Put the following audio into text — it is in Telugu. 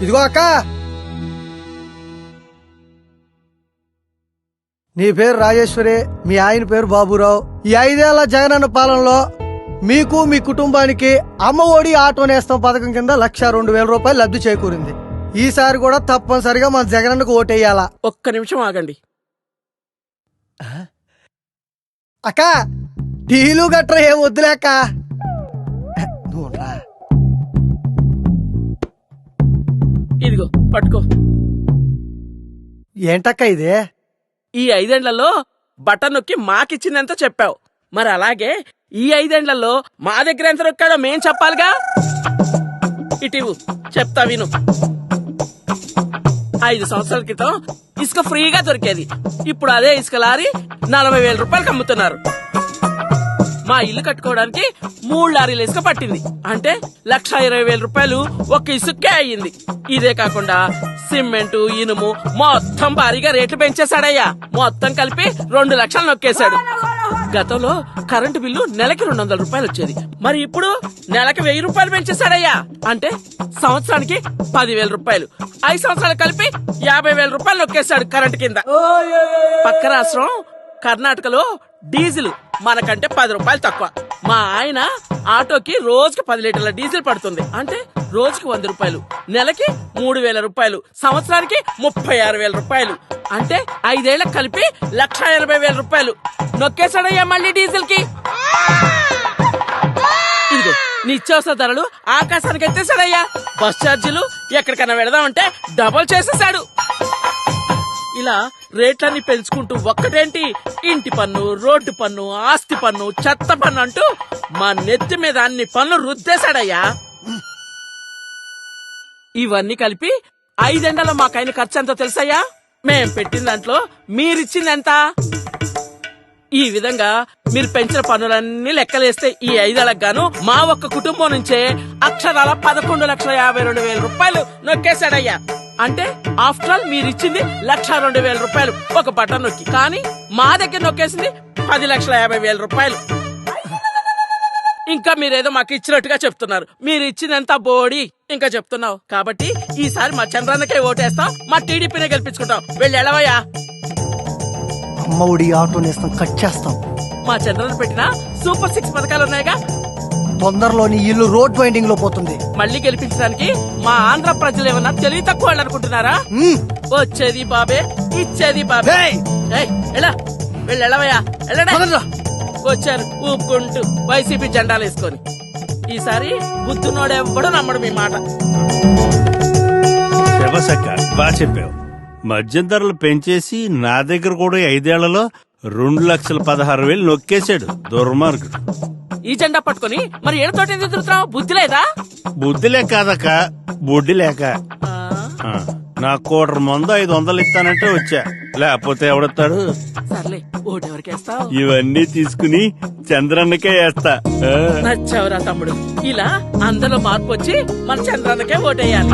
ఇదిగో అక్క, నీ పేరు రాజేశ్వరి, మీ ఆయన పేరు బాబురావు. ఈ 5 ఏళ్ల జగనన్న పాలనలో మీకు మీ కుటుంబానికి అమ్మ ఒడి ఆటో నేస్తం పథకం కింద 1,02,000 రూపాయలు లబ్ధి చేకూరింది. ఈసారి కూడా తప్పనిసరిగా మన జగనన్నకు ఓటేయాలా? ఒక్క నిమిషం ఆగండి. అక్క, టీలు గట్రా ఏం వద్దులేక. ఇదిగో పట్టుకో. ఏంటక్క ఇదే? ఈ 5 ఏళ్లలో బటన్ నొక్కి మాకిచ్చిందంత చెప్పావు, మరి అలాగే ఈ 5 ఏళ్లలో మా దగ్గర ఎంత నొక్కాడో మేం చెప్పాలిగా. ఇటీవు చెప్తా విను. 5 సంవత్సరాల క్రితం ఇసుక ఫ్రీగా దొరికేది. ఇప్పుడు అదే ఇసుక లారీ 40,000 రూపాయలకు అమ్ముతున్నారు. మా ఇల్లు కట్టుకోవడానికి 3 లారీల ఇసుక పట్టింది. అంటే 1,20,000 రూపాయలు ఒక్క ఇసుకే అయ్యింది. ఇదే కాకుండా సిమెంటు, ఇనుము మొత్తం భారీగా రేట్లు పెంచేశాడయ్యా. మొత్తం కలిపి 2 లక్షలు నొక్కేశాడు. గతంలో కరెంటు బిల్లు నెలకి 200 రూపాయలు వచ్చేది, మరి ఇప్పుడు నెలకి 1000 రూపాయలు పెంచేశాడయ్యా. అంటే సంవత్సరానికి 10,000 రూపాయలు. 5 సంవత్సరాలు కలిపి 50,000 రూపాయలు నొక్కేశాడు కరెంటు కింద. పక్క రాష్ట్రం కర్ణాటకలో డీజిల్ మనకంటే 10 రూపాయలు తక్కువ. మా ఆయన ఆటోకి రోజుకి 10 లీటర్ల డీజిల్ పడుతుంది. అంటే రోజుకి 100 రూపాయలు, నెలకి 3,000 రూపాయలు, సంవత్సరానికి 36,000 రూపాయలు. అంటే 5 ఏళ్లకు కలిపి 1,80,000 రూపాయలు నొక్కేశాడయ్యా మళ్ళీ డీజిల్ కి. ఇదిగో నిత్యావసర ధరలు ఆకాశానికి ఎత్తేసాడయ్యా. బస్ ఛార్జీలు ఎక్కడికైనా వెళదామంటే డబుల్ చేసేసాడు. ఇలా రేట్లన్నీ పెంచుకుంటూ ఒక్కటేంటి, ఇంటి పన్ను, రోడ్డు పన్ను, ఆస్తి పన్ను, చెత్త పన్ను అంటూ మా నెత్తి మీద అన్ని పన్ను రుద్దేశాడయ్యా. ఇవన్నీ కలిపి 5 ఏళ్లలో మాకైన ఖర్చు ఎంతో తెలుసయ్యా? మేం పెట్టిన దాంట్లో మీరిచ్చిందెంత? ఈ విధంగా మీరు పెంచిన పన్నులన్నీ లెక్కలేస్తే ఈ 5 ఏళ్లకు గాను మా ఒక్క కుటుంబం నుంచే అక్షరాల 11,52,000 రూపాయలు నొక్కేశాడయ్యా. అంటే ఆఫ్టర్ ఆల్ మీరిచ్చింది 1,02,000 రూపాయలు ఒక బటన్ నొక్కి, కానీ మా దగ్గర నొక్కేసింది 10,50,000 రూపాయలు. ఇంకా మీరేదో మాకు ఇచ్చినట్టుగా చెప్తున్నారు. మీరు ఇచ్చినంత బోడి ఇంకా చెప్తున్నావు. కాబట్టి ఈసారి మా చంద్రన్నకే ఓటేస్తాం, మా టీడీపీనే గెలిపించుకుంటాం. వెళ్ళి ఎలవయ్యా. అమ్మ ఒడి ఆటో నేస్తం కట్ చేస్తాం. మా చంద్రన్న పెట్టిన సూపర్ 6 పథకాలు ఉన్నాయిగా. తొందరలోని ఇల్లు రోడ్ వైండింగ్ లో పోతుంది. మళ్ళీ గెలిపించడానికి మా ఆంధ్ర ప్రజలు ఏమన్నా తెలివి తక్కువ వాళ్ళు అనుకుంటున్నారా? వచ్చేది బాబే, ఇచ్చేది బాబే. ఎలా వెళ్ళి ఎలవయ్యా, వెళ్ళడా. వచ్చారు ఊపుకుంటూ వైసీపీ జెండాలు వేసుకొని. ఈసారి బుద్ధునోడెవ్వడూ నమ్మడు మీ మాట. బాగా చెప్పావు. మద్యం ధరలు పెంచేసి నా దగ్గర కూడా 5 ఏళ్లలో 2,16,000 నొక్కేశాడు దుర్మార్గుడు. ఈ జెండా పట్టుకొని మరి ఏడతోటి ఎందుకు తిరుగుతున్నావు? బుద్ధి లేదా? బుద్ధిలే కాదక్క, బుడ్డి లేక. నా కోటర్ మందు 500 ఇస్తానంటే వచ్చా, లేకపోతే ఎవడతాడు? సర్లే, ఓటెవరికేస్తావు? ఇవన్నీ తీసుకుని చంద్రన్నకే వేస్తా. నచ్చావురా తమ్ముడు. ఇలా అందరిలో మార్పు వచ్చి మన చంద్రన్నకే ఓటేయాలి.